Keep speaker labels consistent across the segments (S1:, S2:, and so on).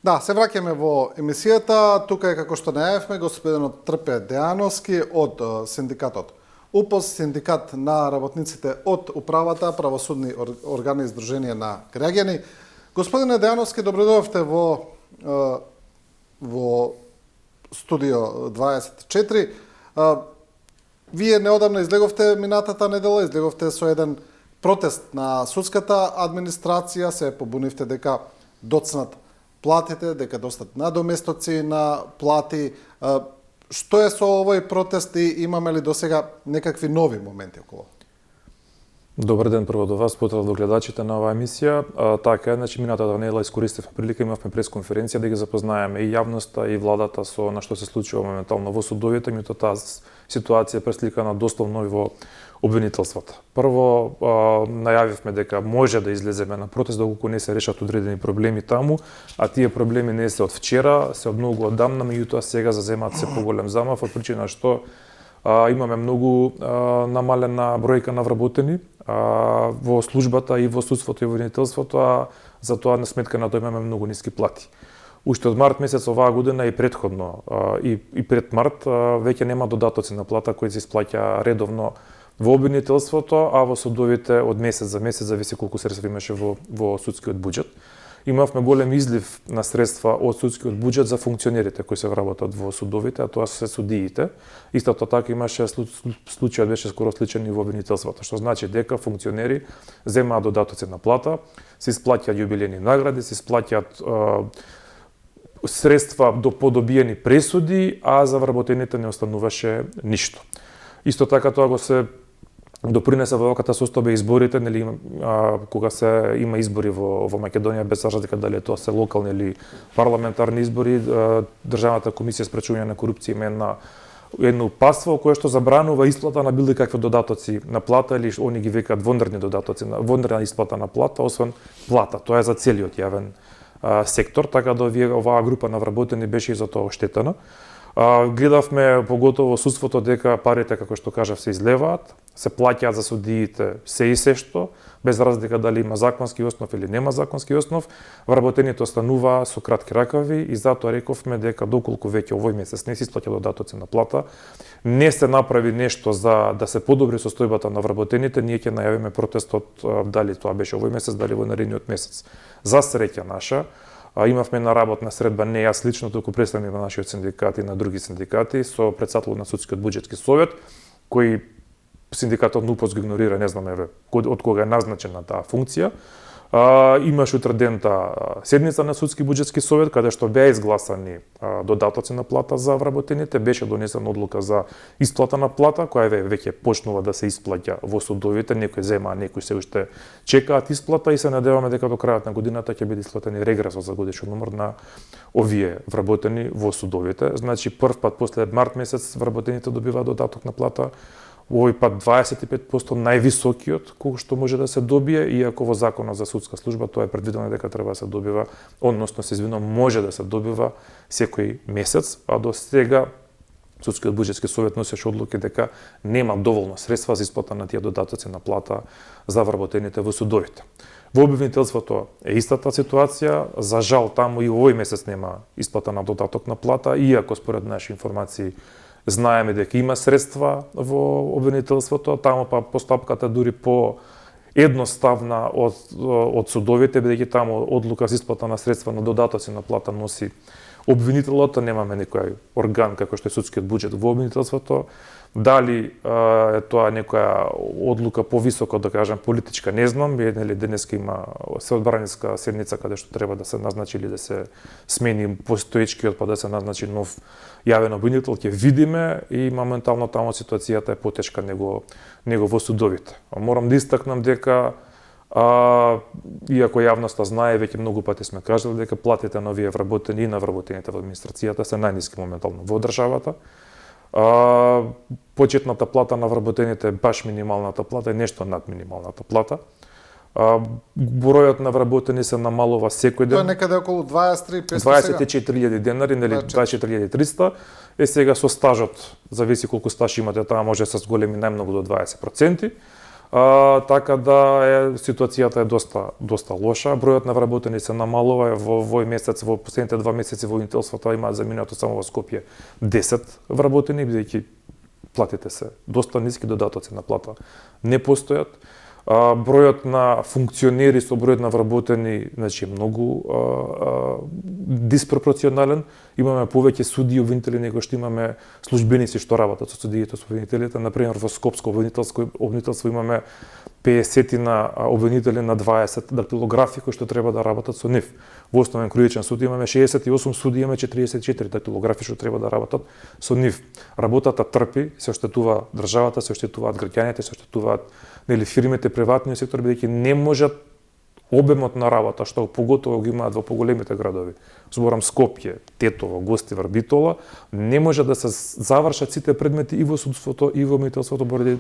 S1: Да, се враќаме во емисијата. Тука е, како што најавивме, господинот Трпе Дејановски од синдикатот УПОС, синдикат на работниците од управата, правосудни органи и здруженија на граѓани. Господине Дејановски, добредојавте во студио 24. Вие неодамна излеговте минатата недела, излеговте со еден протест на судската администрација, се побунивте дека доцнат платите, дека достат надоместоци на плати. Што е со овој протест и имаме ли досега некакви нови моменти околу?
S2: Добар ден прво до вас, поздрав до гледачите на оваа емисија. Така е, значи минатата недела искористивме прилика, имавме пресконференција да ги запознаеме и јавноста и владата со на што се случува моментално во судовите, меѓутоа таа ситуација е пресликана дословно и во обвинителствата. Прво, најавивме дека може да излеземе на протест доколку не се решат одредени проблеми таму, а тие проблеми не се од вчера, се од многу одамна, меѓутоа сега заземаат се поголем замав од причина што имаме многу намалена бројка на вработени во службата и во судството и во обвинителството, а за тоа на сметка на тоа имаме многу ниски плати. Уште од март месец оваа година и претходно и пред март веќе нема додатоци на плата кои се исплаќа редовно во обвинителството, а во судовите од месец за месец, зависи колку средства имаше во судскиот буџет. Имавме голем излив на средства од судскиот буџет за функционерите кои се вработат во судовите, а тоа се судиите. Истото така имаше случајот беше скоро сличен и во обвинителството, што значи дека функционери земаат додатоци на плата, се исплаќаат јубилејни награди, се исплаќаат средства до подобиени пресуди, а за вработените не остануваше ништо. Исто така тоа го се допринесе во ваката состојба изборите, нели, кога се има избори во Македонија, без разлика дали тоа се локални или парламентарни избори, Државната комисија спречување на корупција има едно упатство кое што забранува исплата на било какви додатоци на плата или они ги викаат вонредни додатоци, вонредна исплата на плата, освен плата. Тоа е за целиот јавен сектор, така да оваа група на вработени беше и за тоа оштетена. Гледавме поготово судството дека парите, како што кажав, се излеваат, се плаќаат за судиите се и се што, без разлика дали има законски основ или нема законски основ, вработените остануваа со кратки ракави и затоа рековме дека доколку веќе овој месец не се исплаќа додатоци на плата, не се направи нешто за да се подобри состојбата на вработените, ние ќе најавиме протестот дали тоа беше овој месец, дали во наредниот месец. За среќа наша, имавме една работна средба, не јас лично, туку представник на нашиот синдикат и на други синдикати, со претседател на судскиот буџетски совет, кој синдикатот УПОС го игнорира, не знам од кога е назначена таа функција. Имаше утредента седница на судски буџетски совет, каде што беа изгласани додатоци на плата за вработените, беше донесена одлука за исплата на плата, која веќе почнува да се исплаќа во судовите, некои земаа, некои се уште чекаат исплата и се надеваме дека до крајот на годината ќе биде исплатен регресот за годишен номер на овие вработени во судовите. Значи прв пат после март месец вработените добиваат додаток на плата, овој пат 25% највисокиот кој што може да се добие, иако во Законот за судска служба тоа е предвидено дека треба да се добива, односно се извинувам, може да се добива секој месец, а до сега Судскиот буџетски совет носеше одлуки дека нема доволно средства за исплата на тие додатоци на плата за вработените во судовите. Во обвинителството е истата ситуација, за жал таму и овој месец нема исплата на додаток на плата, иако според наши информации знаеме дека има средства во обвинителството, таму па постапката дури по едноставна од судовите, бидејќи таму одлука за исплата на средства на додатоци на плата носи обвинителот, немаме некој орган како што е судскиот буџет во обвинителството. Дали е тоа некоја одлука повисоко, да кажам, политичка, не знам, нели денеска има соодбраниска седница каде што треба да се назначи или да се смени постоечкиот, па да се назначи нов јавен обвинител, ќе видиме и моментално таму ситуацијата е потешка него во судовите. Морам да истакнам дека иако јавноста знае, веќе многу пати сме кажали дека платите на овие вработени и на вработените во администрацијата се најниски моментално во државата. Почетната плата на вработените, баш минималната плата, е нешто над минималната плата. Бројот на вработени се намалува секој ден.
S1: Тоа е некаде околу
S2: 24.000 денари, нели 24.300. Сега со стажот, зависи колку стаж имате, таа може се зголеми најмногу до 20%. така да ситуацијата е доста лоша. Бројот на вработени се намалува во овој месец, во последните 2 месеци во обвинителството имаат заминато само во Скопје 10 вработени, бидејќи платите се доста ниски, додатоци на плата не постојат. Бројот на функционери со бројот на вработени, значи, многу диспропорционален. Имаме повеќе судии и обвинители него што имаме службеници што работат со судиите, со обвинителите. Например, во Скопско обвинителство имаме 50 обвинители на 20 дактилографи кои што треба да работат со нив. Во Основен кривичен суд имаме 68 суди, имаме 44 дактилографи што треба да работат со нив. Работата трпи, се оштетува државата, се оштетуваат граѓаните, се оштетуваат фирмите, приватниот сектор, бидејќи не можат обемот на работа што поготово го имаат во поголемите градови. Зборам Скопје, Тетово, Гостивар, Битола, не може да се завршат сите предмети и во судството и во обвинителството поради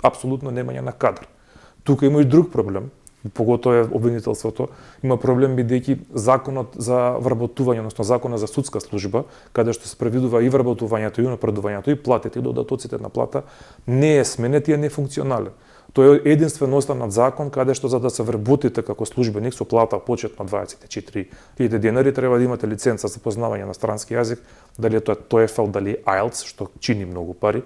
S2: апсолутно немање на кадар. Тука има и друг проблем, поготово е обвинителството, има проблем бидејќи законот за вработување, односно законот за судска служба, каде што се предвидува и вработувањето и напредувањето и платите и додатоците на плата, не е сменет и е нефункционален. Тој е единствен останат закон каде што за да се вработите како службеник со плата почетна 24.000 денари треба да имате лиценца за познавање на странски јазик, дали е тоа TOEFL, дали IELTS, што чини многу пари.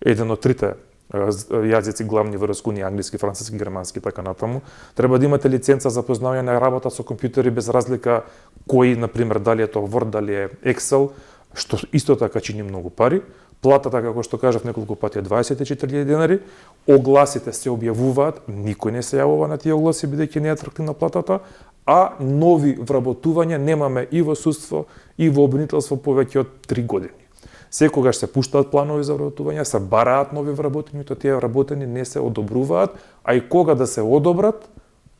S2: Еден од трите јазици главни во Европската унија, англиски, француски, германски и така натаму. Треба да имате лиценца за познавање на работа со компјутери без разлика кои, на пример, дали е тоа Word, дали е Excel, што исто така чини многу пари. Платата, како што кажав неколку пати, е 24.000 денари. Огласите се објавуваат, никој не се јавува на тие огласи бидејќи не е атрактивна платата, а нови вработувања немаме и во судство и во обвинителство повеќе од 3 години. Секогаш се пуштаат планови за вработување, се бараат нови вработени, то тие вработени не се одобруваат, а и кога да се одобрат,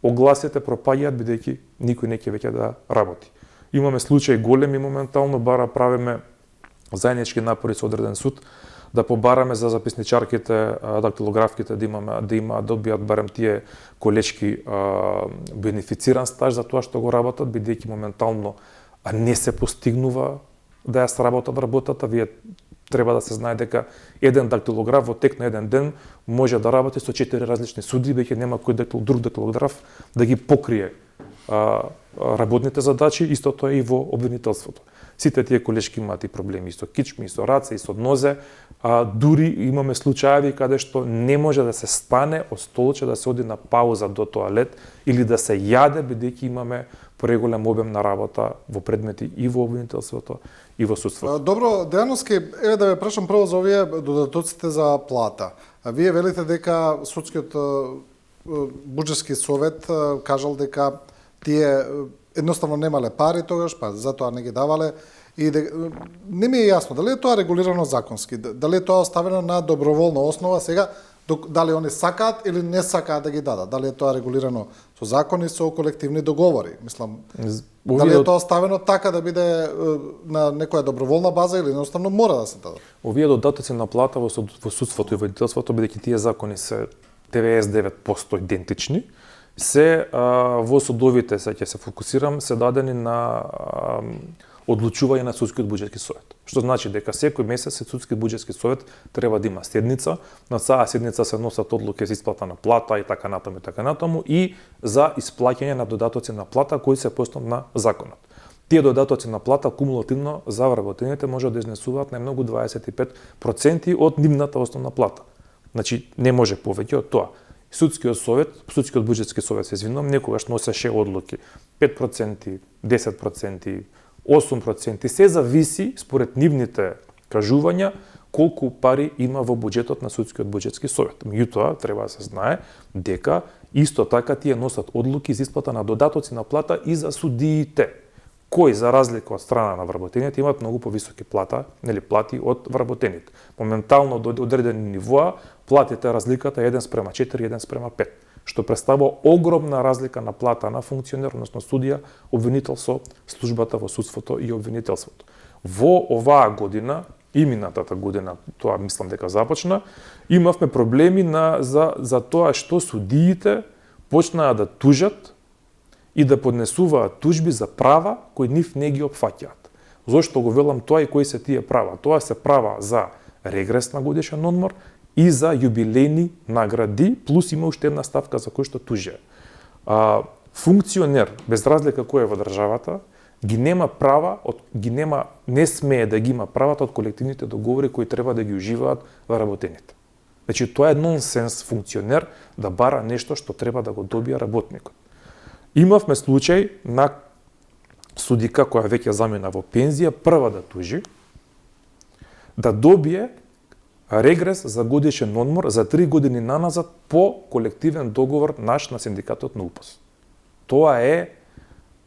S2: огласите пропаѓаат бидејќи никој не ќе веќе да работи. Имаме случаи големи моментално, правиме заеднички напори со одреден суд да побараме за записничарките, дактилографките да добијат барем тие колечки бенефициран стаж за тоа што го работат, бидејќи моментално не се постигнува да ја сработат работата. Вие треба да се знае дека еден дактилограф во тек на еден ден може да работи со 4 различни суди, веќе нема кој друг дактилограф да ги покрие работните задачи, истото е и во обвинителството. Сите тие колешки имаат и проблеми и со кичми, и со раце, и со нозе, дури имаме случаи каде што не може да се стане од столче, да се оди на пауза до тоалет или да се јаде, бидејќи имаме преголем обем на работа во предмети и во обвинителството и во судството.
S1: Добро, Дејановски, еве да ве прашам прво за овие додатоците за плата. Вие велите дека судскиот буџетски совет кажал дека тие едноставно немале пари тогаш, па затоа не ги давале и не ми е јасно дали е тоа регулирано законски, дали е тоа оставено на доброволна основа сега, дали они сакаат или не сакаат да ги дадат, дали е тоа регулирано со закони, со колективни договори, мислам, дали е тоа оставено така да биде на некоја доброволна база или едноставно мора да се дадат.
S2: Овие додатоци на плата во судството и во обвинителството, бидејќи тие закони се 99% идентични, се во судовите, ќе се фокусирам, се дадени на одлучување на судскиот буџетски совет. Што значи дека секој месец судскиот буџетски совет треба да има седница, на таа седница се носат одлуки за исплата на плата и така натаму и за исплаќање на додатоци на плата кои се по основ на законот. Тие додатоци на плата кумулативно за вработените може да изнесуваат најмногу 25% од нивната основна плата. Значи не може повеќе од тоа. Судскиот буџетски совет, се извинувам, некогаш носеше одлуки 5%, 10%, 8%, се зависи според нивните кажувања колку пари има во буџетот на судскиот буџетски совет. Меѓутоа треба да се знае дека исто така тие носат одлуки за исплата на додатоци на плата и за судиите, кои за разлика од страна на вработените имаат многу повисоки плати од вработените. Моментално до одредени нивоа платите разликата е 1:4, 1:5, што представува огромна разлика на плата на функционер, односно судија, обвинител со службата во судството и обвинителството. Во оваа година и минатата година, тоа мислам дека започна, имавме проблеми за тоа што судиите почнаа да тужат и да поднесуваат тужби за права кои нив не ги опфаќаат. Зошто го велам тоа и кои се тие права? Тоа се права за регрес на годишен одмор и за јубилејни награди, плюс има уште една ставка за кој што тужи. Функционер, без разлика кој е во државата, не смее да ги има правата од колективните договори кои треба да ги уживаат вработените. Значи, тоа е нонсенс функционер да бара нешто што треба да го добие работникот. Имавме случај на судика која веќе замина во пензија, прва да тужи, да добие регрес за годишен одмор за 3 години наназад по колективен договор наш на синдикатот на УПОС. Тоа е,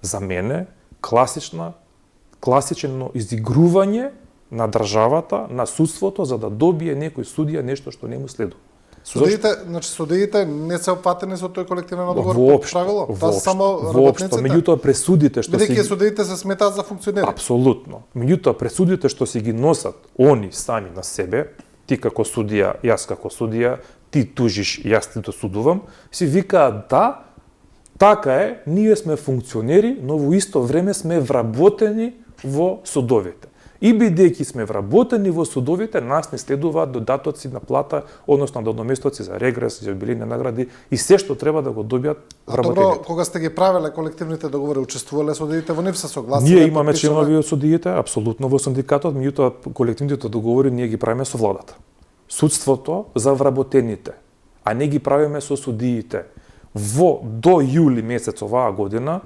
S2: за мене, класично изигрување на државата, на судството, за да добие некој судија нешто што не му следува.
S1: Судиите не се опфатени со тој колективен договор по правило? Тоа се само работниците?
S2: Меѓутоа пресудите што
S1: бидејќи судиите се сметаат за функционери.
S2: Апсолутно. Меѓутоа пресудите што си ги носат они сами на себе, ти како судија, јас како судија, ти тужиш, јас ти досудувам, си викаат да, така е, ние сме функционери, но во исто време сме вработени во судовите. И бидејќи сме вработени во судовите, нас не следуваат додатоци на плата, односно надоместоци за регрес, за јубилејни награди и се што треба да го добијат вработените.
S1: Добро, кога сте ги правеле колективните договори, учествувале судиите во нив, се согласиле?
S2: Ние имаме членови од судиите, апсолутно во синдикатот, меѓутоа колективните договори ние ги правиме со владата. Судството за вработените, а не ги правиме со судиите. До јули месец оваа година,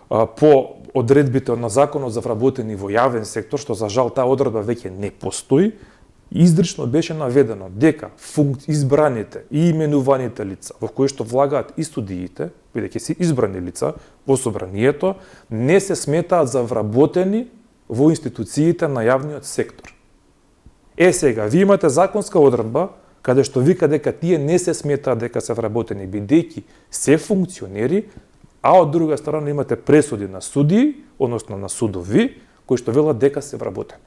S2: по одредбите на законот за вработени во јавен сектор, што за жал таа одредба веќе не постои, изрично беше наведено дека избраните и именуваните лица, во кои што влагаат и судиите, бидејќи се избрани лица во собранието, не се сметаат за вработени во институциите на јавниот сектор. Сега, ви имате законска одредба, каде што вика дека тие не се сметаат дека се вработени, бидејќи се функционери, а од друга страна имате пресуди на судии, односно на судови, кои што велат дека се вработени.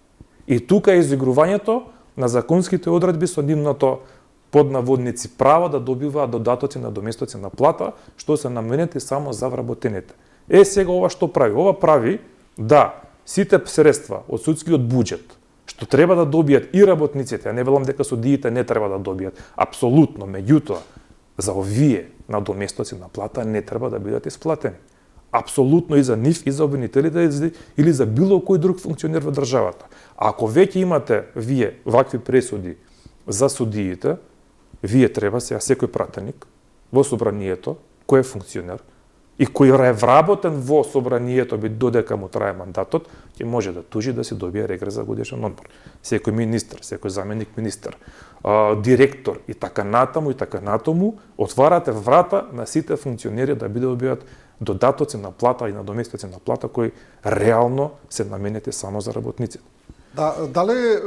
S2: И тука е изигрувањето на законските одредби со нивното под наводници право да добиваат додатоци на доместоци на плата, што се наменети само за вработените. Сега ова што прави? Ова прави да сите средства од судскиот буџет, што треба да добијат и работниците, а не велам дека судиите не треба да добијат, апсолутно, меѓутоа, за овие надоместоци на плата не треба да бидат исплатени. Апсолутно и за нив, и за обвинителите, или за било кој друг функционер во државата. Ако веќе имате вие вакви пресуди за судиите, вие треба сега секој пратеник во собранието, кој е функционер, и кој е вработен во собранието додека му трае мандатот, ќе може да тужи да си добие регрес за годишен одмор. Секој министер, секој заменик министер, директор и така натаму, отварате врата на сите функционери да добијат додатоци на плата и надоместоци на плата кои реално се наменети само за работниците.
S1: Дали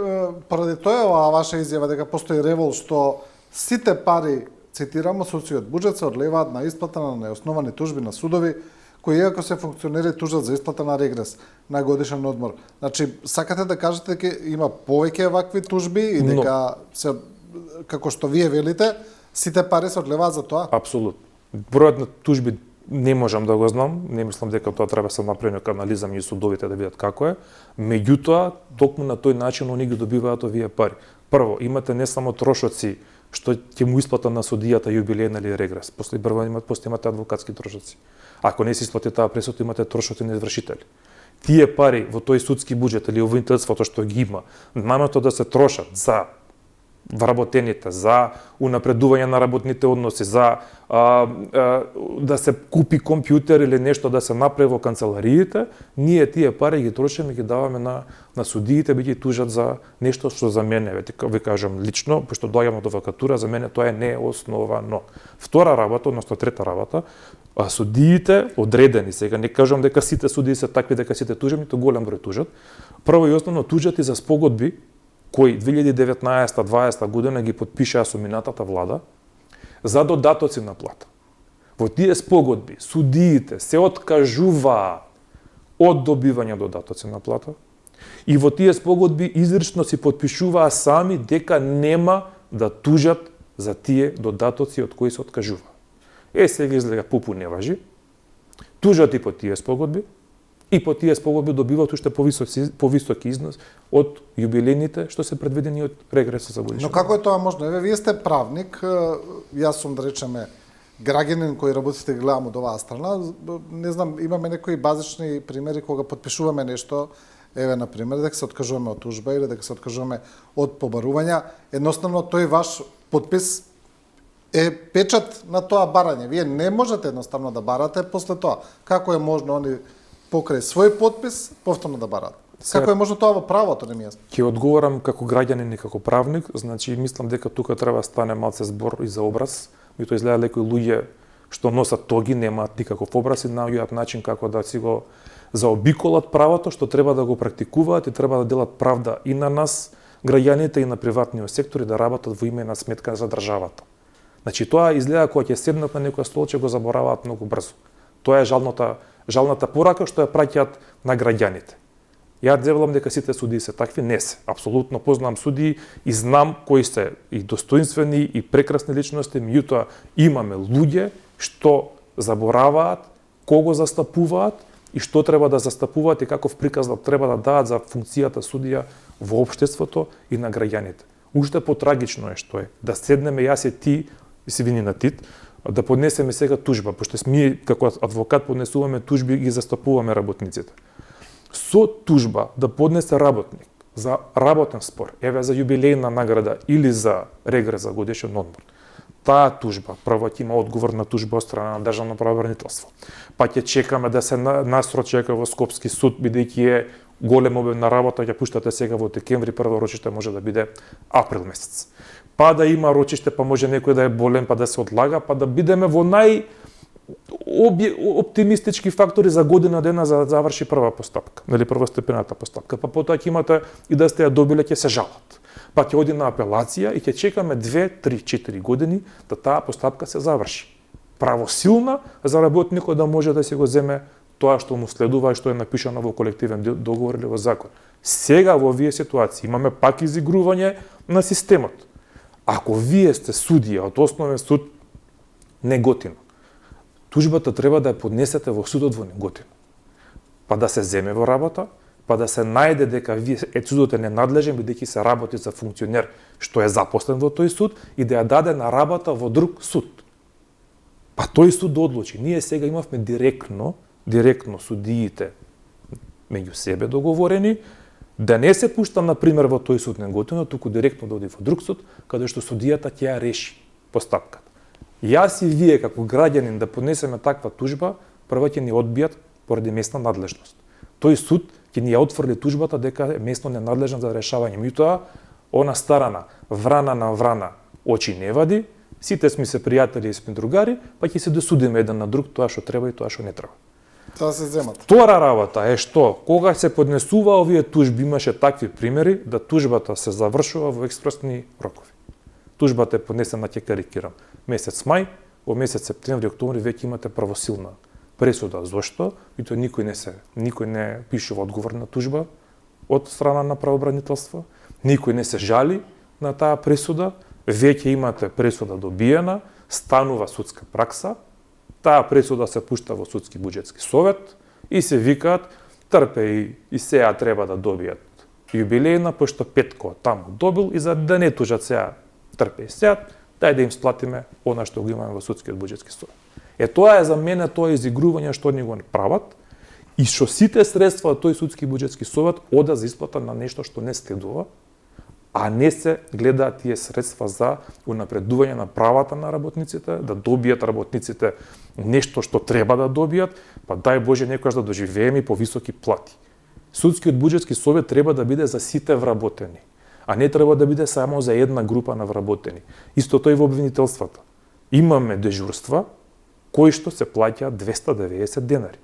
S1: поради тоа оваа ваша изјава дека постои револ што сите пари, цитирам, од судскиот буџет се одлеваат на исплата на неосновани тужби на судови, кои иако се функционери тужат за исплата на регрес на годишен одмор. Значи, сакате да кажете дека има повеќе вакви тужби и дека се, како што вие велите, сите пари се одлеваат за тоа?
S2: Апсолутно. Бројот на тужби не можам да го знам, не мислам дека тоа треба да се направи нека анализа меѓу судовите да видат како е. Меѓутоа, токму на тој начин они ги добиваат овие пари. Прво, имате не само трошоци што ќе му исплата на судијата јубилејна или регрес. После имате адвокатски трошоци. Ако не се исплати таа пресуда, имате трошоци на извршители. Тие пари во тој судски буџет или обвинителството што ги има, намето да се трошат за вработените, за унапредување на работните односи, за да се купи компјутер или нешто да се направи во канцелариите, ние тие пари ги трошиме и ги даваме на судиите, би ги тужат за нешто што за мене, ви кажам лично, пошто доаѓам од адвокатура, за мене тоа е неосновано. Втора работа, односно трета работа, судиите одредени, сега не кажам дека сите судии се такви дека сите тужат, ниту голем број тужат. Прво и основно тужат и за спогодби кои 2019-2020 година ги подпишаа со минатата влада за додатоци на плата. Во тие спогодби судиите се откажуваа од добивање додатоци на плата и во тие спогодби изрично си подпишуваа сами дека нема да тужат за тие додатоци од кои се откажуваа. Сега излега пупу не важи, тужат и по тие спогодби и по тие спогодби добиваат уште повисоки износ од јубилејните што се предвидени од регресот за годишен.
S1: Но како е тоа можно? Еве, вие сте правник, јас сум, да речеме, граѓанин кој работите гледам од оваа страна. Не знам, имаме некои базични примери кога подпишуваме нешто, еве, на пример, дека се откажуваме од тужба или дека се откажуваме од побарувања. Едноставно, тој ваш подпис е печат на тоа барање. Вие не можете едноставно да барате после тоа. Како е можно они покрај свој подпис повторно да бараат? Како е можно тоа во правото, не ми јасно?
S2: Ќе одговорам како граѓанин и како правник, значи мислам дека тука треба стане малце збор и за образ. Меѓутоа изгледа некои луѓе што носат тоги немаат никаков образ и наоѓаат начин како да си го заобиколат правото, што треба да го практикуваат и треба да делат правда и на нас, граѓаните, и на приватниот сектор, и да работат во име на сметка за државата. Значи тоа изгледа кога ќе седнат на некоја столче го забораваат многу брзо. Тоа е жалната порака што ја праќаат на граѓаните. Ја девелам дека сите судии се такви, не се. Апсолутно познавам судии и знам кои се и достоинствени и прекрасни личности, меѓутоа имаме луѓе што забораваат кого застапуваат и што треба да застапуваат и каков приказ треба да дадат за функцијата судија во општеството и на граѓаните. Уште потрагично е што е да седнеме јас и ти, Сивини на Тит, да поднесеме сега тужба, пошто ние како адвокат поднесуваме тужби и ги застапуваме работниците. Со тужба да поднесе работник за работен спор, еве за јубилејна награда или за регрес за годишен одмор, таа тужба прво ќе има одговор на тужба од страна на државно правобранителство. Па ќе чекаме да се насрочека во Скопски суд, бидејќи е голем обем на работа, ќе пуштате сега во декември, прво рочиште може да биде април месец. Па да има рочиште, па може некој да е болен, па да се одлага, па да бидеме во оптимистички фактори за година дена за да заврши прва постапка, нели првостепената постапка. Па потоа ќе имате и да сте ја добиле ќе се жалат. Па ќе оди на апелација и ќе чекаме 2, 3, 4 години да таа постапка се заврши. Правосилна за работникот да може да се го земе тоа што му следува и што е напишано во колективен договор или во закон. Сега во овие ситуации имаме пак изигрување на системот. Ако вие сте судија од основен суд Неготино, тужбата треба да ја поднесете во судот во Неготино. Па да се земе во работа, па да се најде дека судот е ненадлежен бидејќи се работи за функционер што е запослен во тој суд и да ја даде на работа во друг суд. Па тој суд да одлучи. Ние сега имавме директно судиите меѓу себе договорени, да не се пушта на пример во тој суд Неготино, туку директно да оди во друг суд, каде што судијата ќе ја реши постапката. Јас и вие како граѓанин да поднесеме таква тужба, прво ќе ни одбијат поради местна надлежност. Тој суд ќе ни ја отфрли тужбата дека е местно ненадлежен за решавање. Меѓутоа, она старана врана на врана очи не вади, сите сме се пријатели и сме другари, па ќе се досудиме еден на друг тоа што треба и тоа што не треба.
S1: Тоа се земат.
S2: Втора работа е што, кога се поднесува овие тужби, имаше такви примери да тужбата се завршува во експресни рокови. Тужбата е поднесена, ќе карикирам, месец мај, во месец септември, октомври веќе имате правосилна пресуда. Зошто? И тоа никој не пишува одговор на тужба од страна на правобранителство, никој не се жали на таа пресуда, веќе имате пресуда добиена, станува судска пракса, таа пресуда се пушта во судски буџетски совет и се викаат трпе и сеја треба да добијат јубилејна, пошто Петко таму добил и за да не тужат сеја трпе и сеат, дај да им сплатиме она што го имаме во судскиот буџетски совет. Тоа е за мене тоа изигрување што ни го прават и што сите средства од тој судски буџетски совет ода за исплата на нешто што не следува, а не се гледаат тие средства за унапредување на правата на работниците, да добијат работниците нешто што треба да добијат, па дај Боже некојаш да доживееме и повисоки плати. Судскиот буџетски совет треба да биде за сите вработени, а не треба да биде само за една група на вработени. Истото и во обвинителствата. Имаме дежурства кои што се плаќаат 290 денари.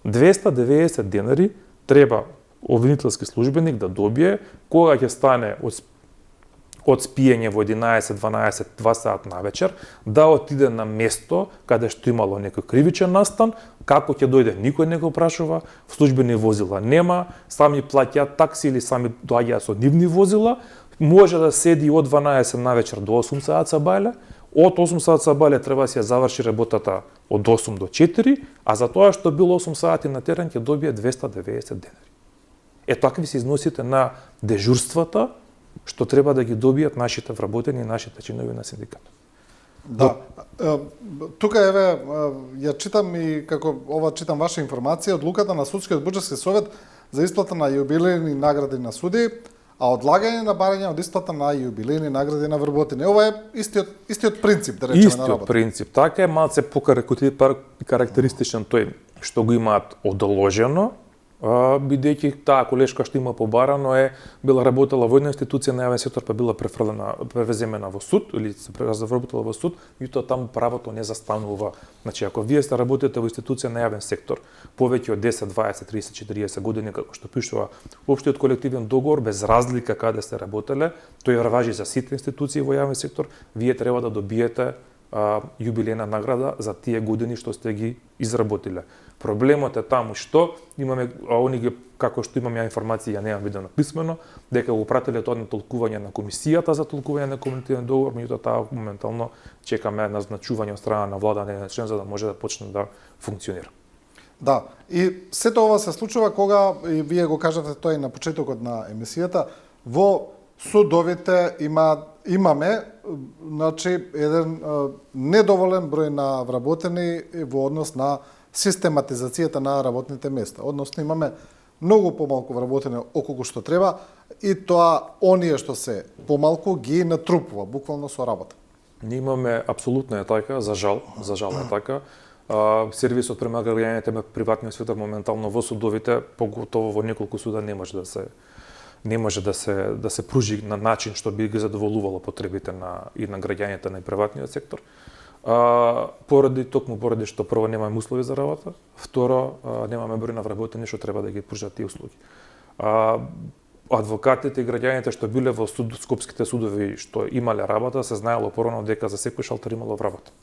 S2: 290 денари треба обвинителски службеник да добие кога ќе стане од спиење во 11, 12, 2 саат на вечер, да отиде на место каде што имало некој кривичен настан, како ќе дојде, никој не го прашува, службени возила нема, сами плаќаат такси или сами доаѓаат со нивни возила, може да седи од 12 на вечер до 8 саат са бајле, од 8 сати сабале треба да се заврши работата од 8 до 4, а за тоа што било 8 сати на терен ќе добие 290 денари. Такви се износите на дежурствата што треба да ги добијат нашите вработени и нашите чинови на синдикатот.
S1: Да. Тука еве ја читам и како ова читам ваша информација, одлуката на Судскиот буџетски совет за исплата на јубилејни награди на суди, а одлагање на барање од исплата на јубилејни награди на вработени. Ова е истиот принцип, да речеме, на работа.
S2: Истиот принцип. Така е малце покарактеристичен тој што го имаат одложено, бидејќи таа колешка што има побарано била работела во една институција на јавен сектор, па била превеземена во суд или се завработила во суд, меѓутоа таму правото не застанува. Значи, ако вие сте работите во институција на јавен сектор повеќе од 10, 20, 30, 40 години, како што пишува општиот колективен договор, без разлика каде сте работеле, тој важи за сите институции во јавен сектор, вие треба да добиете јубилејна награда за тие години што сте ги изработиле. Проблемот е таму што имаме, како што имам ја информација, ја немам видено писмено, дека го пратиле тоа на толкување на комисијата за толкување на колективен договор, меѓутоа таа моментално чекаме назначување од страна на влада на член за да може да почне да функционира.
S1: Да, и сето ова се случува кога, и вие го кажавте тоа и на почетокот на емисијата, во судовите имаме значи еден недоволен број на вработени во однос на систематизацијата на работните места. Односно имаме многу помалку вработени околку што треба и тоа оние што се помалку ги натрупува буквално со работа.
S2: Ние имаме апсолутно е така, за жал е така. Сервисот према граѓаните на приватниот сектор моментално во судовите, поготово во неколку суда не може да се пружи на начин што би ги задоволувало потребите на граѓаните на приватниот сектор. Поради што прво немаме услови за работа, второ немаме број на вработени што треба да ги пружат тие услуги. Адвокатите и граѓаните што биле во скопските судови што имале работа, се знаело порано дека за секој шалтер имало вработен.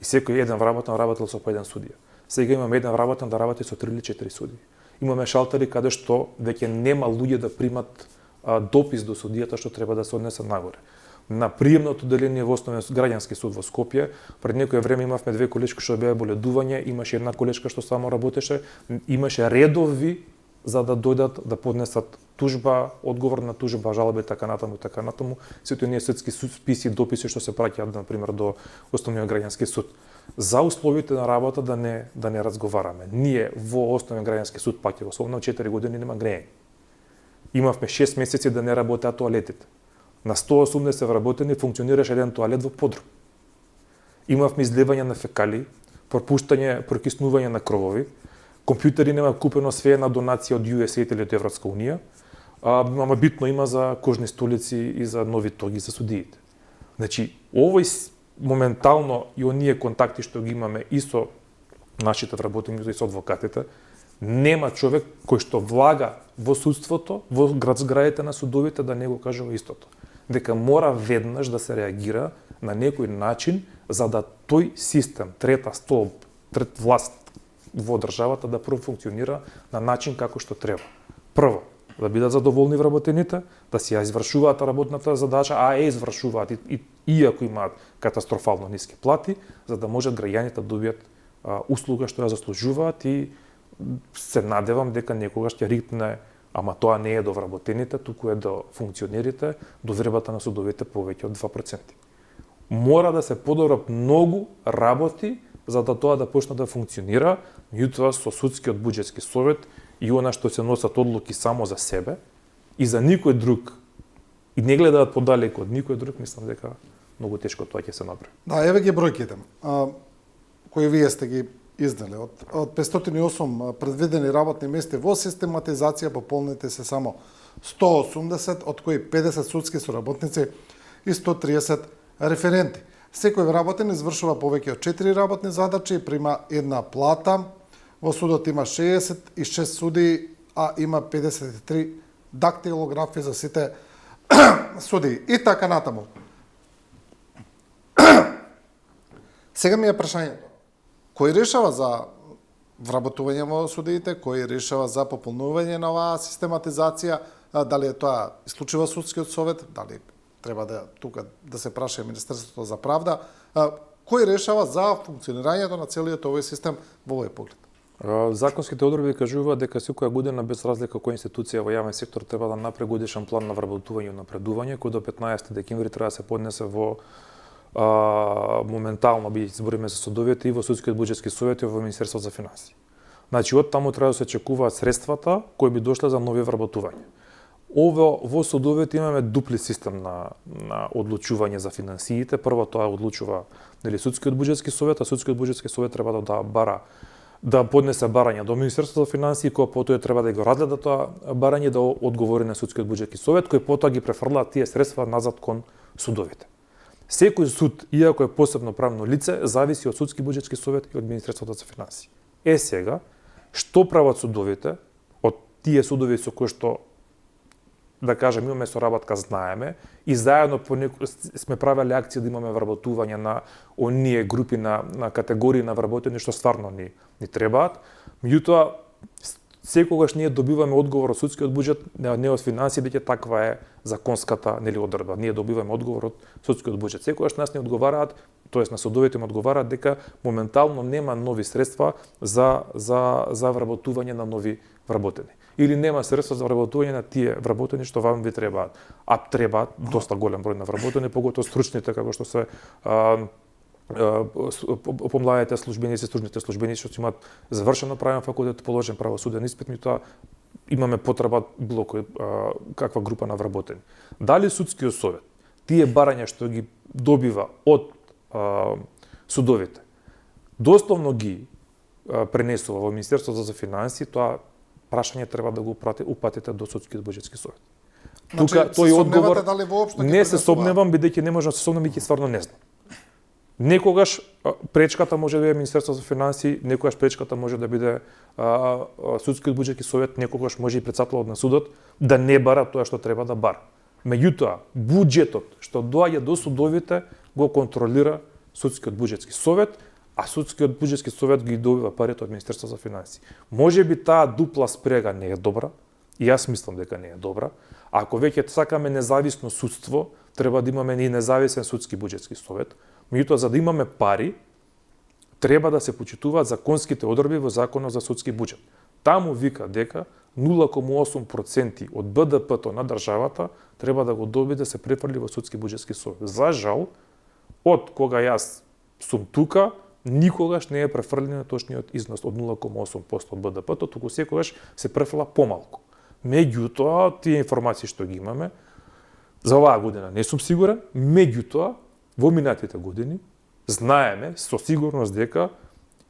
S2: И секој еден вработен работел со по еден судија. Сега имаме еден вработен да работи со 3 или 4 судии. Имаме шалтери каде што веќе нема луѓе да примат допис до судијата што треба да се однесе нагоре. На приемното деление во Основен граѓански суд во Скопје, пред некое време имавме 2 колешки што беа боледување, имаше една колешка што само работеше, имаше редови за да дојдат да поднесат тужба, одговор на тужба, жалби така натаму, сите оние судски списи, дописи што се праќаат на пример до Основниот граѓански суд. За условите на работа да не разговараме. Ние во Основен граѓански суд пак во Солна 4 години нема грејење. Имавме 6 месеци да не работеа тоалетите. На 180 вработени функционираше еден тоалет во подрум. Имавме излевање на фекали, пропуштање, прокиснување на кровови, компјутери нема купено, све на донација од USAID или од Европска унија, ама битно има за кожни столици и за нови тоги за судиите. Значи, овој моментално и оние контакти што ги имаме и со нашите вработени и со адвокатите, нема човек кој што влага во судството, во зградите на судовите да не го кажува истото. Дека мора веднаш да се реагира на некој начин за да тој систем, трета столб, трет власт во државата да профункционира на начин како што треба. Прво, да бидат задоволни вработените, да си ја извршуваат работната задача, а извршуваат иако имаат катастрофално ниски плати, за да можат граѓаните да добијат услуга што ја заслужуваат и се надевам дека некогаш ќе рикне, ама тоа не е до вработените, туку е до функционерите, до врбата на судовите повеќе од 2%. Мора да се подобрат многу работи за да тоа да почне да функционира, меѓутоа со Судскиот буџетски совет и она што се носат одлуки само за себе и за никој друг и не гледаат подалеку од никој друг, мислам дека многу тешко тоа ќе се направи.
S1: Да, еве ги бројките кои вие сте ги изнели. Од 508 предвидени работни места во систематизација пополните се само 180, од кои 50 судски соработници и 130 референти. Секој вработен извршува повеќе од 4 работни задачи и прима една плата. Во судот има 66 суди, а има 53 дактилографи за сите суди. И така натаму. Сега ми е прашањето. Кој решава за вработување во судиите, кој решава за пополнување на оваа систематизација, дали е тоа исклучиво Судскиот совет, дали треба да тука да се праша Министерството за правда, кој решава за функционирањето на целиот овој систем во овој поглед?
S2: Законските одредби кажуваат дека секоја година без разлика која институција во јавен сектор треба да направи годишен план на вработување и напредување кој до 15 декември треба да се поднесе во моментално би избориме за судовите и во судскиот буџетски совет и во Министерството за финансии. Значи од таму треба да се очекуваат средствата кои би дошле за нови вработувања. Во судовите имаме дупли систем на одлучување за финансиите. Прво тоа одлучува судскиот буџетски совет, а судскиот буџетски совет треба да поднесе барање до Министерството за финансии, кој потоа треба да го разгледа тоа барање, да одговори на судскиот буџетски совет, кој потоа ги префрла тие средства назад кон судовите. Секој суд, иако е посебно правно лице, зависи од судски буџетски совет и од Министерството за финансии. Сега, што прават судовите од тие судови со кои што да кажем, имаме соработка, знаеме, и заедно сме правеле акции да имаме вработување на оние групи на категории на вработени што стварно ни требаат. Меѓутоа, секогаш ние добиваме одговор од судскиот буџет, не од финансии, дека таква е законската одредба. Ние добиваме одговор од судскиот буџет. Секогаш нас не одговараат, тоест на судовите им одговараат дека моментално нема нови средства за вработување на нови вработени. Или нема средства за вработување на тие вработени што вам ви требаат. А требаат доста голем број на вработени, поготово стручните, како што се помладите службеници, стручните службеници што имаат завршено правен факултет, положен правосуден испит, меѓутоа имаме потреба било каква група на вработени. Дали судскиот совет тие барања што ги добива од судовите, дословно ги пренесува во Министерството за финансии, тоа прашање треба да го упатите до судскиот буџетски совет.
S1: Тука тој одговор
S2: не се сомневам, бидејќи не можам да се сомневам, бидејќи стварно не знам. Некогаш пречката може да биде Министерство за финансии, некогаш пречката може да биде судскиот буџетски совет, некогаш може и председателот на судот да не бара тоа што треба да бара. Меѓутоа, буџетот што доаѓа до судовите го контролира судскиот буџетски совет, а судскиот буџетски совет ги добива парите од Министерство за финансии. Може би таа дупла спрега не е добра, и јас мислам дека не е добра. Ако веќе сакаме независно судство, треба да имаме и независен судски буџетски совет. Меѓутоа, за да имаме пари, треба да се почитуваат законските одредби во Законот за судски буџет. Таму вика дека 0,8% од БДП-то на државата треба да го добие да се префрли во судски буџетски совет. За жал, од кога јас сум тука, никогаш не е префрлен точниот износ од 0,8% од БДП-то, туку секогаш се префрла помалку. Меѓутоа, тие информации што ги имаме, за оваа година не сум сигурен, меѓутоа, во минатите години, знаеме со сигурност дека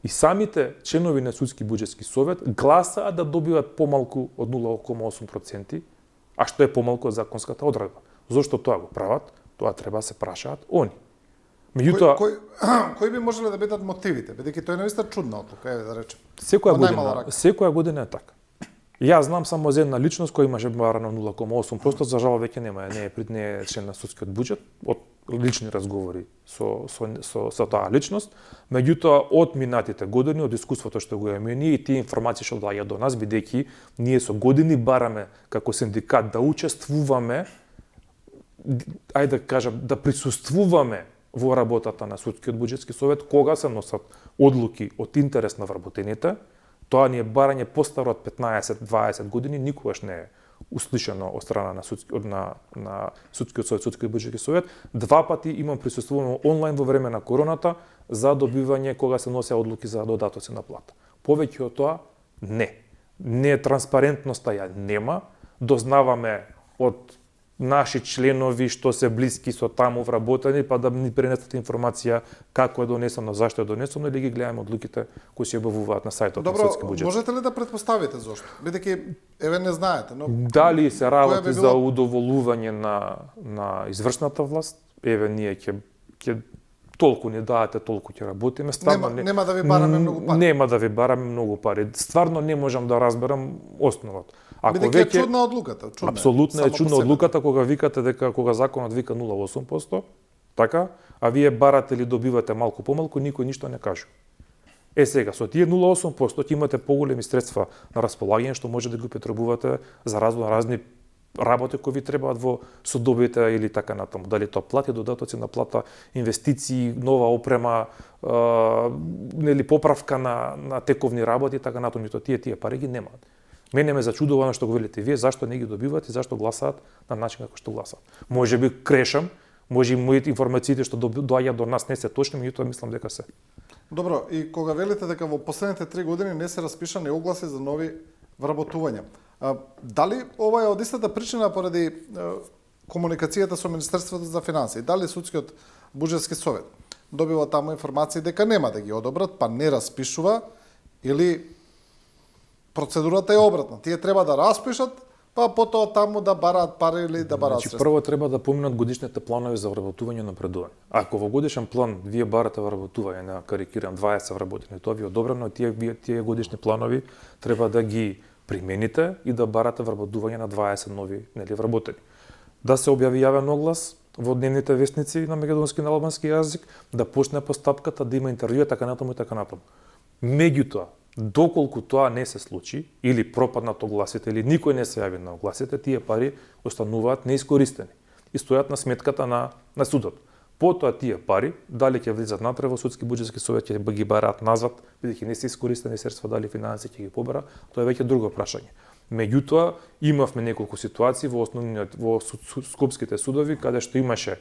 S2: и самите членови на судски буџетски совет гласаат да добиват помалку од 0,8%, а што е помалку од законската одредба. Зошто тоа го прават? Тоа треба да се прашаат они. Меѓутоа,
S1: кои би можеле да бидат мотивите, бидејќи тоа е наистина чудна одлука, да речем.
S2: Секоја година е така. Јас знам само за една личност која имаше барано 0,8%, за жал веќе не е член на судскиот буџет, од лични разговори со таа личност. Меѓутоа, од минатите години, од искуството што го имаме ние и тие информации што доаѓаат до нас, бидејќи ние со години бараме како синдикат да учествуваме, ајде да кажам, да присуствуваме во работата на судскиот буџетски совет кога се носат одлуки од интерес на вработените. Тоа ни е барање постаро од 15-20 години, никогаш не е услишано од страна на судскиот совет, судскиот буџетски совет. Два пати имам присуствувано онлайн во време на короната за добивање кога се носе одлуки за додатоци на плата. Повеќе од тоа не. Транспарентноста ја нема. Дознаваме од наши членови што се блиски со таму вработени, па да ни пренесат информација како е донесено, зашто е донесено, или ги гледаме одлуките кои се објавуваат на сајтот на судски буџет.
S1: Можете ли да претпоставите зошто? Бидејќи еве не знаете, но
S2: дали се работи за удоволување на извршната власт, еве ние ќе толку ни даате, толку ќе работиме. Стварно
S1: нема да ви бараме многу пари.
S2: Нема да ви бараме многу пари. Стварно не можам да разберам основата.
S1: Бидејќи е чудна одлуката,
S2: апсолутно е чудна одлуката кога викате дека кога законот вика 0,8%, така, а вие барате или добивате малку помалку, никој ништо не кажува. Сега со тие 0,8% ќе имате поголеми средства на располагање што може да ги употребувате за разни работи кои ви требаат во судовите или така натаму. Дали тоа плати, додатоци на плата, инвестиции, нова опрема, нели поправка на тековни работи и така натаму, тие пари ги немаат. Мене ме зачудува она што го велите вие, зашто не ги добиваат и зашто гласаат на начин како што гласаат. Може би грешам, може и моите информациите што доаѓаат до нас не се точни, меѓутоа мислам дека се.
S1: Добро, и кога велите дека во последните 3 години не се распишани огласи за нови вработувања, дали ова е од истата причина поради комуникацијата со Министерството за финансии? Дали Судскиот буџетски совет добива таму информации дека нема да ги одобрат, па не распишува, или процедурата е обратна? Тие треба да распишат, па потоа таму да бараат пари или да бараат средства.
S2: Прво треба да поминат годишните планови за вработување и напредување. Ако во годишен план вие барате вработување на, карикирам, 20 вработени, тоа ви е одобрено, тие годишни планови треба да ги примените и да барате вработување на 20 нови вработени. Да се објави јавен оглас во дневните вестници на македонски и на албански јазик, да почне постапката, да има интервјуа, така натаму и така натаму. Меѓутоа, доколку тоа не се случи, или пропаднат огласите, или никој не се јави на огласите, тие пари остануваат неискористени и стојат на сметката на судот. Потоа тие пари, дали ќе влизат натре во Судски буџетски совет, ќе ги бараат назад, бидејќи не се искористени средства, дали финансии ќе ги побара, тоа е веќе друго прашање. Меѓутоа, имавме неколку ситуации во скопските судови, каде што имаше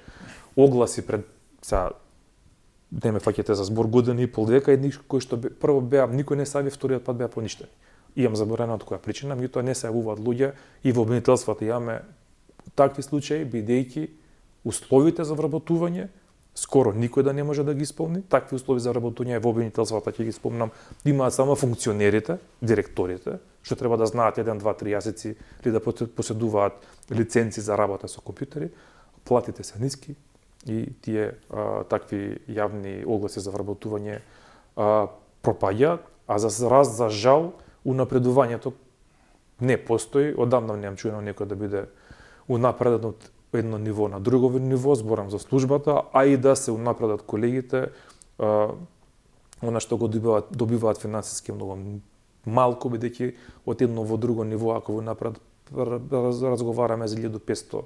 S2: огласи пред не ме фаќате за збор, година и пол, двека, кои што прво никој не се јави, вториот пат беа поништени. Имам заборено од која причина, меѓутоа не се јавуваат луѓе и во обвинителството имаме такви случаи, бидејќи условите за вработување скоро никој да не може да ги исполни. Такви услови за вработување во обвинителството, ќе ги спомнам, имаат само функционерите, директорите, што треба да знаат 1, 2, 3 јазици или да поседуваат лиценци за работа со компјутери. Платите се ниски и тие такви јавни огласи за вработување пропаѓаат, а за жал унапредувањето не постои. Одамна немам чуено некој да биде унапреден од едно ниво на друго ниво, зборам за службата, а и да се унапредат колегите, она што го добиваат финансиски многу малку, бидејќи од едно во друго ниво, ако во напред разговараме за 1500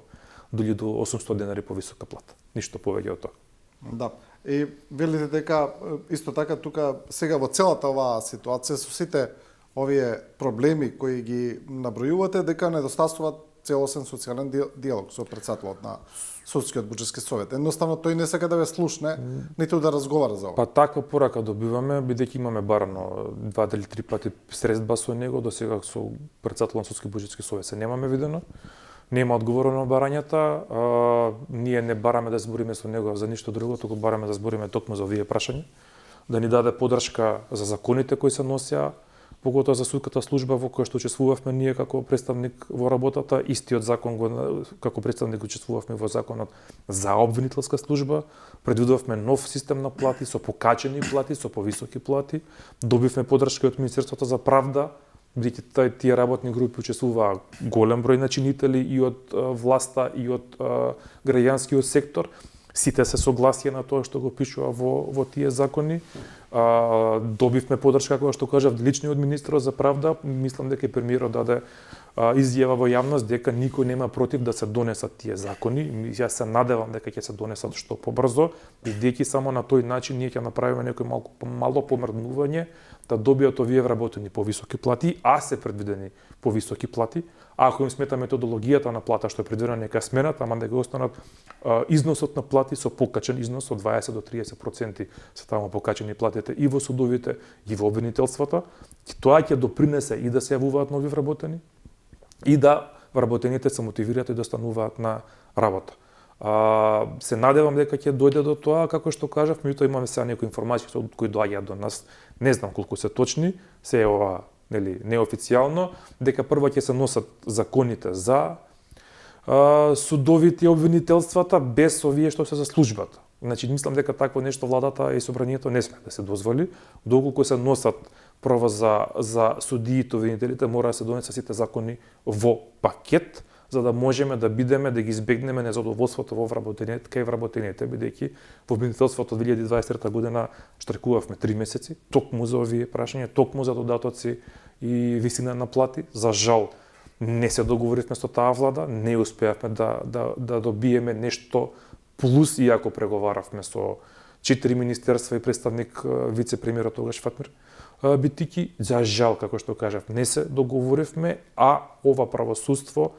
S2: до 1800 денари повисока плата. Ништо повеќе од тоа.
S1: Да. И велите дека исто така тука сега во целата оваа ситуација со сите овие проблеми кои ги набројувате, дека недостасуваат целосен социјален диалог со председателот на Судскиот буџетски совет. Едноставно тој не сака да ве слушне, ниту да разговара за ова.
S2: Па таква порака добиваме, бидејќи имаме барано 2 или 3 пати средба со него, до сега со председателот на Судски буџетски совет се немаме видено. Нема одговор на барањата, ние не бараме да збориме со него за ништо друго, туку бараме да збориме токму за овие прашања, да ни даде поддршка за законите кои се носеа, поготоа за судската служба во која што учествувавме ние како представник во работата, истиот закон како представник учествувавме во законот за обвинителска служба, предвидувавме нов систем на плати со покачени плати, со повисоки плати, добивме поддршка од Министерството за правда, бидејќи тие работни групи учествуваа голем број начинители и од власта и од граѓанскиот сектор. Сите се согласија на тоа што го пишува во тие закони. Добивме поддршка, која што кажав, лично од министерот за правда. Мислам дека и премиерот даде изјава во јавност дека никој нема против да се донесат тие закони. Јас се надевам дека ќе се донесат што побрзо, бидејќи само на тој начин ние ќе направиме некој мало помрднување да добијат овие вработени повисоки плати, а се предвидени повисоки плати. А ако им смета методологијата на плата што е предвидена, нека сменат, ама да го останат износот на плати со покачен износ од 20 до 30% се таму покачени платите и во судовите и во обвинителствата. Тоа ќе допринесе и да се јавуваат нови вработени и да вработените се мотивираат и да остануваат на работа. Се надевам дека ќе дојде до тоа, како што кажав, меѓутоа имаме сега некои информации кои доаѓаат до нас, не знам колку се точни, се е ова неофицијално, дека прво ќе се носат законите за судовите и обвинителствата без овие што се за службата. Значи, мислам дека такво нешто владата и собранието не сме да се дозволи, доколку се носат прво за судиите, обвинителите, мора да се донесат сите закони во пакет, за да можеме да бидеме, да ги избегнеме незадоволството во вработените, кај вработените, бидејќи во обвинителството 2023 година штрекувавме 3 месеци, токму за овие прашања, токму за додатоци и висина на плати. За жал, Не се договоривме со таа влада, не успеавме да добиеме нешто плюс, иако преговаравме со 4 министерства и представник вице-премиерот тогаш Фатмир Битики. За жал, како што кажав, не се договоривме, а ова правосудство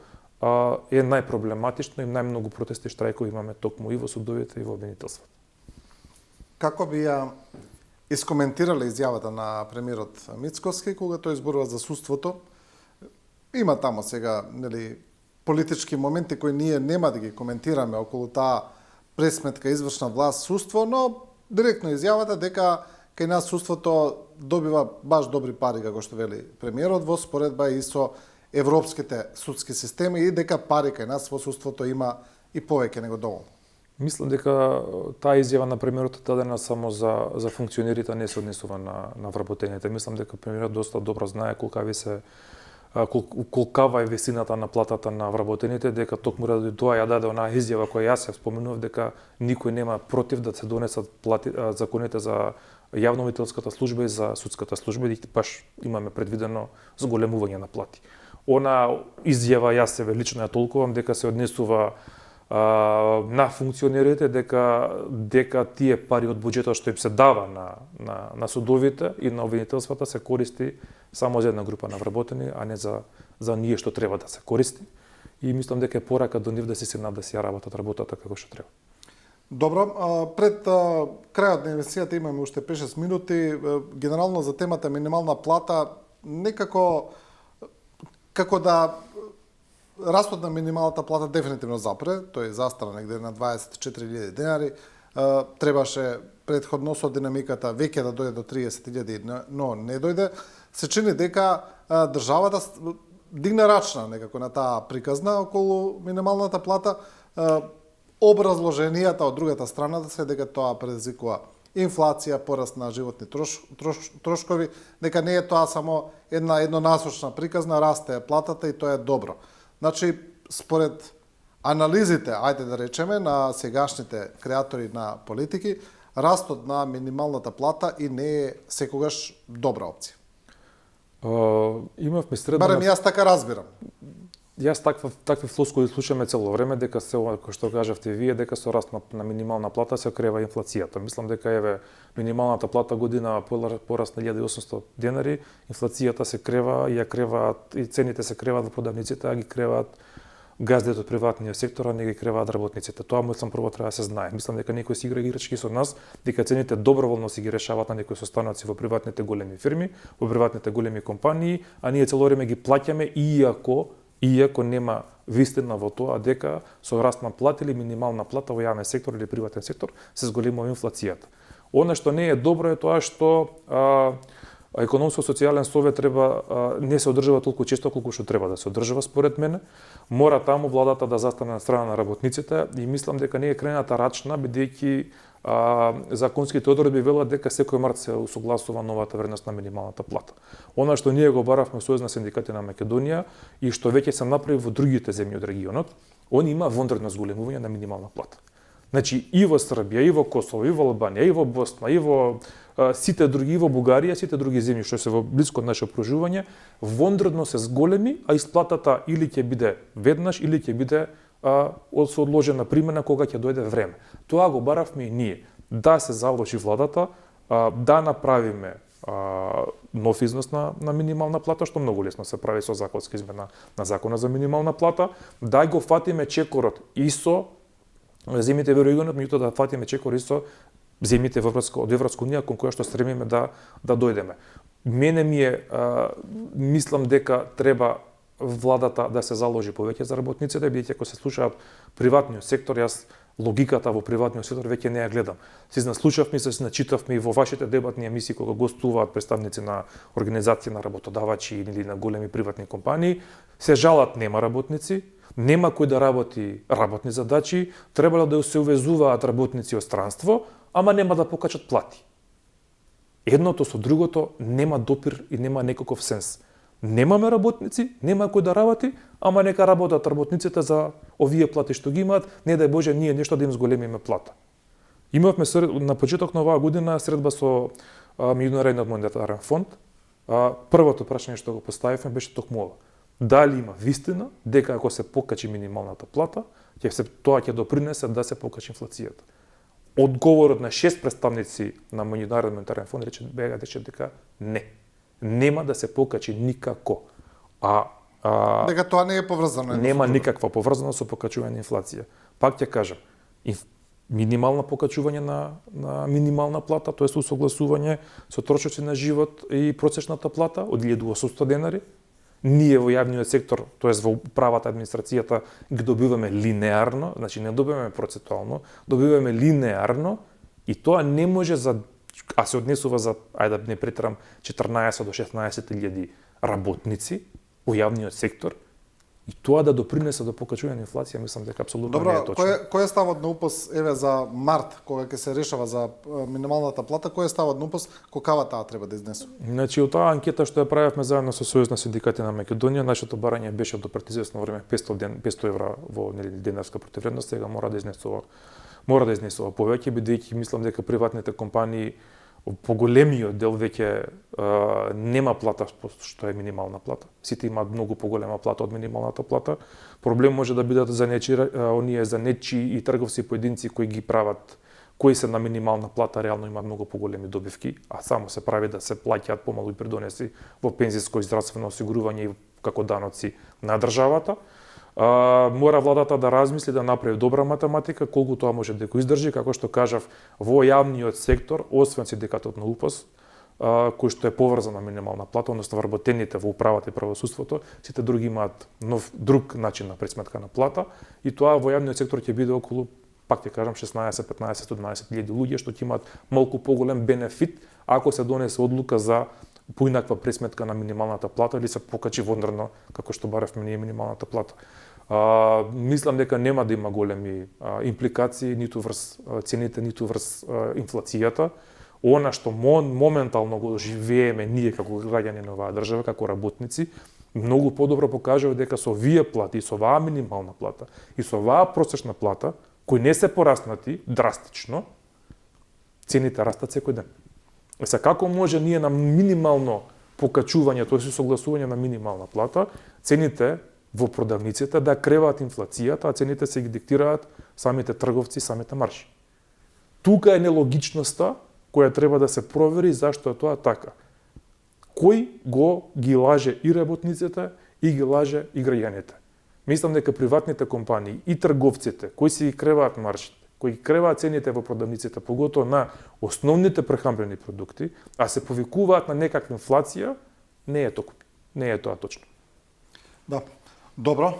S2: е најпроблематично и најмногу протести и штрајкови имаме токму и во судовите и во обвинителството.
S1: Како би ја искоментирале изјавата на премиерот Мицкоски кога тој зборува за судството? Има тамо сега, нели, политички моменти кои ние нема да ги коментираме околу таа пресметка извршна власт судство, но директно изјавата дека кај нас судството добива баш добри пари, како што вели премиерот, во споредба и со европските судски системи и дека пари кај нас во судството има и повеќе него доволно.
S2: Мислам дека таа изјава на премиерот е дадена само за функционерите, не се однесува на вработените. Мислам дека премиерот доста добро знае колкава е висината на платата на вработените, дека токму ради тоа ја даде онаа изјава која јас ја споменував дека никој нема против да се донесат законите за јавно-обвинителската служба и за судската служба, и баш имаме предвидено зголемување на плати. Она изјава јас себе лично ја толкувам дека се однесува на функционерите, дека тие пари од буџетот што им се дава на судовите и на обвинителствата се користи само за една група на вработени, а не за ние што треба да се користи. И мислам дека е порака до нив да се сенат да си ја работата како што треба.
S1: Добро, пред крајот на емисијата имаме уште 5-6 минути. Генерално за темата минимална плата, некако како да растот на минималната плата дефинитивно запре, тој застара негде на 24.000 денари. Требаше претходно со динамиката веќе да дојде до 30.000, но не дојде. Се чини дека државата дигна рачна некако на таа приказна околу минималната плата. Образложенијата од другата страна да се дека тоа предизвикува инфлација, пораст на животни трошкови, дека не е тоа само еднонасочна приказна, расте платата и тоа е добро. Значи, според анализите, ајде да речеме, на сегашните креатори на политики, растот на минималната плата и не е секогаш добра опција.
S2: Имавме средна...
S1: Барем јас така разбирам.
S2: Јас такви флоскули слушаме цело време, дека се, како што кажавте вие, дека со раст на минимална плата се крива инфлацијата. Мислам дека еве минималната плата година пораст на 1800 денари, инфлацијата се крива и ја креваат и цените се креваат во продавниците, а ги креваат газдите од приватниот сектор, а не ги креваат работниците. Тоа мислам прво треба да се знае. Мислам дека некој си игра играчки со нас, дека цените доброволно си ги решаваат на некои состаноци во приватните големи фирми, во приватните големи компании, а ние цело време ги плаќаме иако нема вистина во тоа дека со раст на плата или минимална плата во јавен сектор или приватен сектор се зголемува инфлацијата. Она што не е добро е тоа што економско-социјален совет не се одржува толку често колку што треба да се одржува според мене. Мора таму владата да застане на страна на работниците и мислам дека не е крената рачна, бидејќи законските одредби велат дека секој март се усогласува новата вредност на минималната плата. Она што ние го баравме Сојуз на синдикати на Македонија и што веќе се направи во другите земји од регионот, они има вонредно зголемување на минимална плата. Значи и во Србија, и во Косово, и во Албанија, и во Босна, и во сите други, и во Бугарија, сите други земји што се во блиско наше окружување, вонредно се зголеми, а исплатата или ќе биде веднаш, или ќе биде со одложена примена кога ќе дојде време. Тоа го баравме и ние. Да се заложи владата, да направиме нов износ на минимална плата, што многу лесно се прави со законска измена на закона за минимална плата, да го фатиме чекорот и со земјите во регионот, меѓутоа да фатиме чекор и со земјите од Европска унија кон која што стремиме да дојдеме. Мене мислам дека треба владата да се заложи повеќе за работниците, бидејќи ако се слушаат приватниот сектор, јас логиката во приватниот сектор веќе не ја гледам. Се наслушавме, се начитавме и во вашите дебатни емисии кога гостуваат представници на организации на работодавачи или на големи приватни компании, се жалат нема работници, нема кој да работи работни задачи, требало да се увезуваат работници од странство, ама нема да покачат плати. Едното со другото нема допир и нема некаков сенс. Немаме работници, нема кој да работи, ама нека работат работниците за овие плати што ги имаат, не дај Боже ние нешто да им зголемиме плата. Имавме на почеток на оваа година средба со Меѓународниот монетарен фонд. Првото прашање што го поставивме беше токму ова. дали има вистина дека ако се покачи минималната плата, тоа ќе допринесе да се покачи инфлацијата. Одговорот на 6 представници на Меѓународен монетарен фонд рече дека не. Нема да се покачи никако.
S1: Дека тоа не е поврзано.
S2: Нема никаква поврзаност со покачување на инфлација. Пак ќе кажам, минимално покачување на минимална плата, тоа е усогласување со трошоци на живот и просечната плата од 1800 денари. Ние во јавниот сектор, тоест во управата, администрацијата, ги добиваме линеарно, значи не добиваме процентуално, добиваме линеарно и тоа не може се однесува за, ајде да не претерам, 14 до 16 илјади работници во јавниот сектор, и тоа да допринесе до покачување на инфлација, мислам дека апсолутно не е точно.
S1: Кој е ставот на УПС за март, кога ќе се решава за минималната плата, кој е ставот на УПС, колкава таа треба да изнесува?
S2: Значи, од таа анкета што ја правевме заедно со Сојуз на синдикати на Македонија, нашето барање беше до пред известно време 500 евра во денарска противвредност, сега мора да изнесува повеќе, бидејќи мислам дека приватните компании поголемиот дел веќе нема плата што е минимална плата. Сите имаат многу поголема плата од минималната плата. Проблем може да бидат за нечии и трговци поединци кои ги прават, кои се на минимална плата, реално имаат многу поголеми добивки, а само се прави да се плаќаат помалу и придонеси во пензиско и здравствено осигурување и како даноци на државата. Мора владата да размисли, да направи добра математика, колку тоа може да го издржи, како што кажав, во јавниот сектор, освен синдикатот на УПС, кој што е поврзан на минимална плата, односно вработените во управата и правосудството, сите други имаат друг начин на пресметка на плата, и тоа во јавниот сектор ќе биде околу, пак ќе кажам, 16, 15, 120 илјади луѓе што ќе имаат малку поголем бенефит ако се донесе одлука за поинаква пресметка на минималната плата или се покачи вондрно, како што баревме ние минималната плата. Мислам дека нема да има големи импликации ниту врз цените, ниту врз инфлацијата. Она што моментално го живееме ние како граѓани на оваа држава, како работници, многу подобро покажува дека со овие плати, со оваа минимална плата и со оваа просечна плата, кои не се пораснати драстично, цените растат секој ден. Сега, како може ние на минимално покачување, тоа е согласување на минимална плата, цените во продавниците да креваат инфлацијата, а цените се ги диктираат самите трговци, самите марши. Тука е нелогичноста која треба да се провери зашто е тоа така. Кој ги лаже и работниците и ги лаже и граѓаните? Мислам дека приватните компании и трговците кои си ги креваат маршите, кои ги креваат цените во продавниците, поготоа на основните прехранбени продукти, а се повикуваат на некаква инфлација, не е тоа точно.
S1: Да. Добро,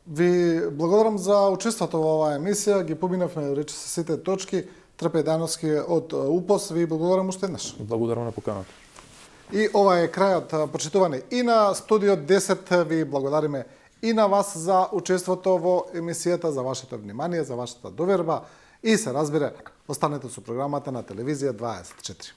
S1: ви благодарам за учеството во оваа емисија, ги поминавме рече се сите точки. Трпе Дановски од УПС, ви благодарам уште еднаш.
S2: Благодарам на поканата.
S1: И ова е крајот, почитувани и на Студио 10, ви благодариме и на вас за учеството во емисијата, за вашето внимание, за вашата доверба и се разбира, останете со програмата на Телевизија 24.